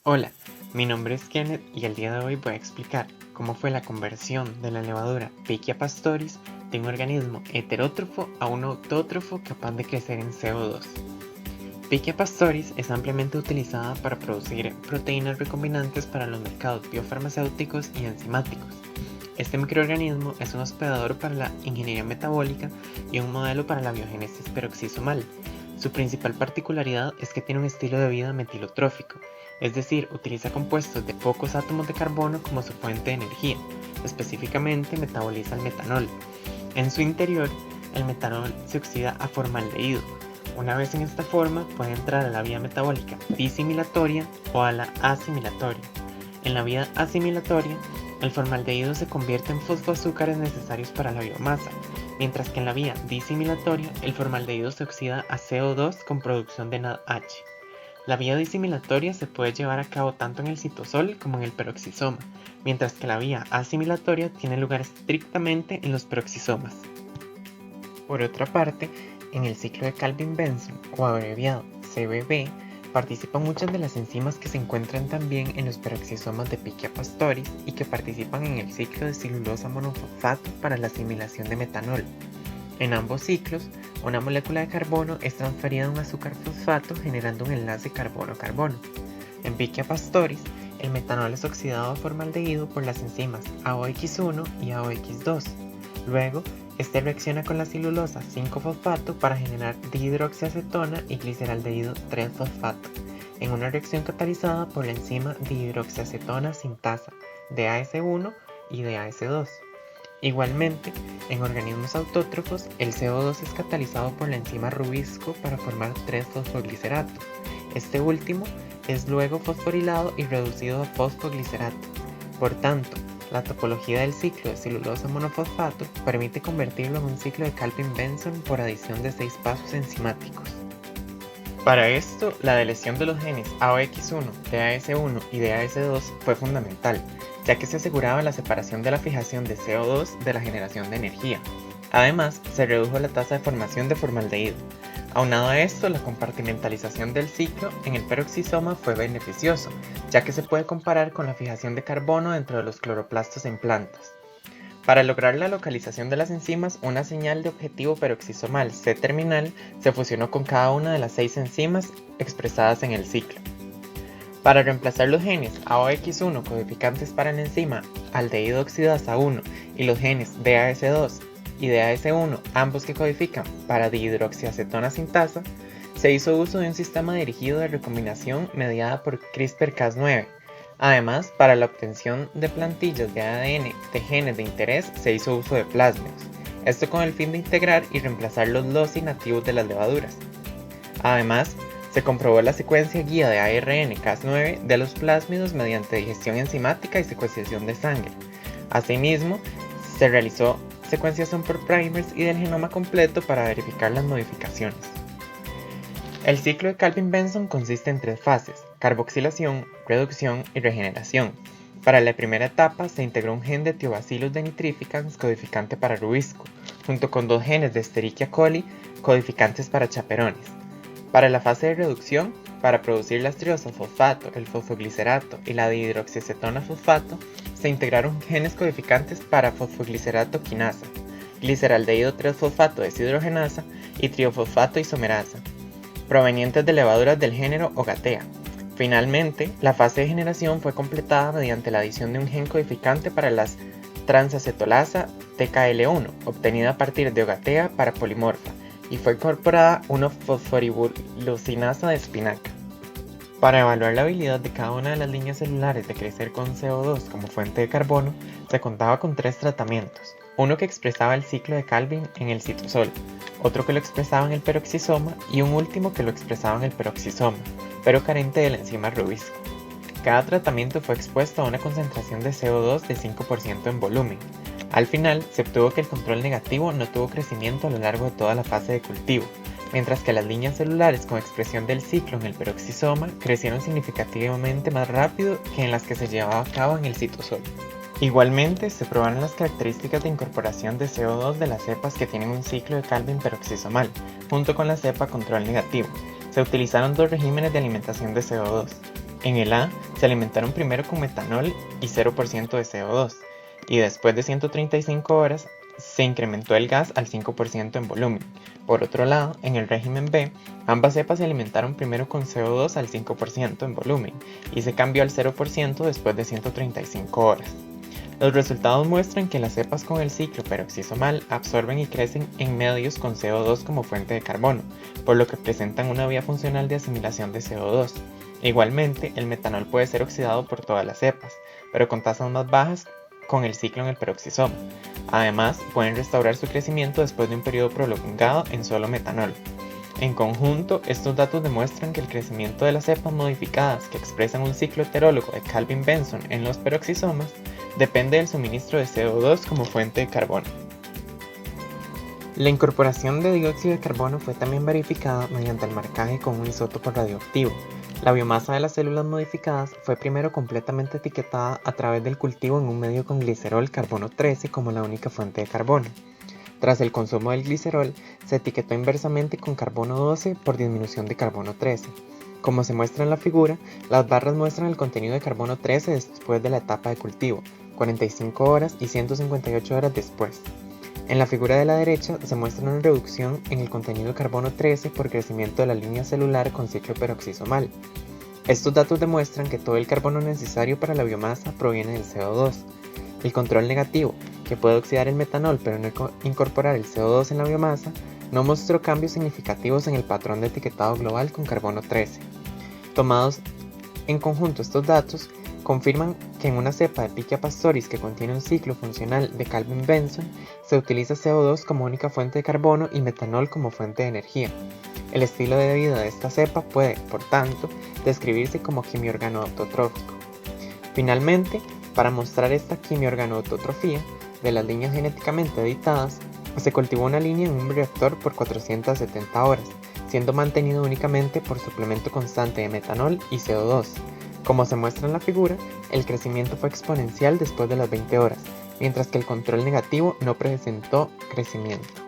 Hola, mi nombre es Kenneth y el día de hoy voy a explicar cómo fue la conversión de la levadura Pichia pastoris de un organismo heterótrofo a un autótrofo capaz de crecer en CO2. Pichia pastoris es ampliamente utilizada para producir proteínas recombinantes para los mercados biofarmacéuticos y enzimáticos. Este microorganismo es un hospedador para la ingeniería metabólica y un modelo para la biogénesis peroxisomal. Su principal particularidad es que tiene un estilo de vida metilotrófico, es decir, utiliza compuestos de pocos átomos de carbono como su fuente de energía, específicamente metaboliza el metanol. En su interior, el metanol se oxida a formaldehído. Una vez en esta forma, puede entrar a la vía metabólica disimilatoria o a la asimilatoria. En la vía asimilatoria, el formaldehído se convierte en fosfoazúcares necesarios para la biomasa, mientras que en la vía disimilatoria el formaldehído se oxida a CO2 con producción de NADH. La vía disimilatoria se puede llevar a cabo tanto en el citosol como en el peroxisoma, mientras que la vía asimilatoria tiene lugar estrictamente en los peroxisomas. Por otra parte, en el ciclo de Calvin-Benson, o abreviado CBB, participan muchas de las enzimas que se encuentran también en los peroxisomas de Pichia pastoris y que participan en el ciclo de celulosa monofosfato para la asimilación de metanol. En ambos ciclos, una molécula de carbono es transferida a un azúcar fosfato generando un enlace carbono-carbono. En Pichia pastoris, el metanol es oxidado a formaldehído por las enzimas AOX1 y AOX2. Luego, este reacciona con la celulosa 5-fosfato para generar dihidroxiacetona y gliceraldehído 3-fosfato, en una reacción catalizada por la enzima dihidroxiacetona sintasa, DAS1 y DAS2. Igualmente, en organismos autótrofos, el CO2 es catalizado por la enzima Rubisco para formar 3-fosfoglicerato. Este último es luego fosforilado y reducido a fosfoglicerato. Por tanto, la topología del ciclo de celulosa monofosfato permite convertirlo en un ciclo de Calvin-Benson por adición de 6 pasos enzimáticos. Para esto, la deleción de los genes AOX1, DAS1 y DAS2 fue fundamental, ya que se aseguraba la separación de la fijación de CO2 de la generación de energía. Además, se redujo la tasa de formación de formaldehído. Aunado a esto, la compartimentalización del ciclo en el peroxisoma fue beneficioso, ya que se puede comparar con la fijación de carbono dentro de los cloroplastos en plantas. Para lograr la localización de las enzimas, una señal de objetivo peroxisomal C-terminal se fusionó con cada una de las 6 enzimas expresadas en el ciclo. Para reemplazar los genes AOX1 codificantes para la enzima aldehído oxidasa 1 y los genes DAS2 y DAS1, ambos que codifican para dihidroxiacetona sintasa, se hizo uso de un sistema dirigido de recombinación mediada por CRISPR-Cas9. Además, para la obtención de plantillas de ADN de genes de interés se hizo uso de plásmidos, esto con el fin de integrar y reemplazar los loci nativos de las levaduras. Además, se comprobó la secuencia guía de ARN Cas9 de los plásmidos mediante digestión enzimática y secuenciación de sangre. Asimismo, se realizó secuenciación por primers y del genoma completo para verificar las modificaciones. El ciclo de Calvin-Benson consiste en 3 fases: carboxilación, reducción y regeneración. Para la primera etapa se integró un gen de Thiobacillus denitrificans codificante para Rubisco, junto con 2 genes de Escherichia coli codificantes para chaperones. Para la fase de reducción, para producir las triosas fosfato, el fosfoglicerato y la dihidroxiacetona fosfato, se integraron genes codificantes para fosfoglicerato quinasa, gliceraldehído 3-fosfato deshidrogenasa y triofosfato isomerasa, provenientes de levaduras del género Ogatea. Finalmente, la fase de generación fue completada mediante la adición de un gen codificante para las transacetolasa TKL1, obtenida a partir de Ogatea para polimorfa, y fue incorporada una fosforilucinasa de espinaca. Para evaluar la habilidad de cada una de las líneas celulares de crecer con CO2 como fuente de carbono, se contaba con 3 tratamientos: uno que expresaba el ciclo de Calvin en el citosol, otro que lo expresaba en el peroxisoma y un último que lo expresaba en el peroxisoma, pero carente de la enzima Rubisco. Cada tratamiento fue expuesto a una concentración de CO2 de 5% en volumen. Al final, se obtuvo que el control negativo no tuvo crecimiento a lo largo de toda la fase de cultivo, mientras que las líneas celulares con expresión del ciclo en el peroxisoma crecieron significativamente más rápido que en las que se llevaba a cabo en el citosol. Igualmente, se probaron las características de incorporación de CO2 de las cepas que tienen un ciclo de Calvin peroxisomal, junto con la cepa control negativo. Se utilizaron 2 regímenes de alimentación de CO2. En el A se alimentaron primero con metanol y 0% de CO2, y después de 135 horas se incrementó el gas al 5% en volumen. Por otro lado, en el régimen B, ambas cepas se alimentaron primero con CO2 al 5% en volumen y se cambió al 0% después de 135 horas. Los resultados muestran que las cepas con el ciclo peroxisomal absorben y crecen en medios con CO2 como fuente de carbono, por lo que presentan una vía funcional de asimilación de CO2. Igualmente, el metanol puede ser oxidado por todas las cepas, pero con tasas más bajas con el ciclo en el peroxisoma. Además, pueden restaurar su crecimiento después de un periodo prolongado en solo metanol. En conjunto, estos datos demuestran que el crecimiento de las cepas modificadas que expresan un ciclo heterólogo de Calvin-Benson en los peroxisomas depende del suministro de CO2 como fuente de carbono. La incorporación de dióxido de carbono fue también verificada mediante el marcaje con un isótopo radioactivo. La biomasa de las células modificadas fue primero completamente etiquetada a través del cultivo en un medio con glicerol carbono 13 como la única fuente de carbono. Tras el consumo del glicerol, se etiquetó inversamente con carbono 12 por disminución de carbono 13. Como se muestra en la figura, las barras muestran el contenido de carbono 13 después de la etapa de cultivo, 45 horas y 158 horas después. En la figura de la derecha se muestra una reducción en el contenido de carbono 13 por crecimiento de la línea celular con ciclo peroxisomal. Estos datos demuestran que todo el carbono necesario para la biomasa proviene del CO2. El control negativo, que puede oxidar el metanol pero no incorporar el CO2 en la biomasa, no mostró cambios significativos en el patrón de etiquetado global con carbono 13. Tomados en conjunto estos datos, confirman que en una cepa de Pichia pastoris que contiene un ciclo funcional de Calvin-Benson, se utiliza CO2 como única fuente de carbono y metanol como fuente de energía. El estilo de vida de esta cepa puede, por tanto, describirse como quimiorgano autotrófico. Finalmente, para mostrar esta quimiorganoautotrofía de las líneas genéticamente editadas, se cultivó una línea en un reactor por 470 horas, siendo mantenido únicamente por suplemento constante de metanol y CO2. Como se muestra en la figura, el crecimiento fue exponencial después de las 20 horas, mientras que el control negativo no presentó crecimiento.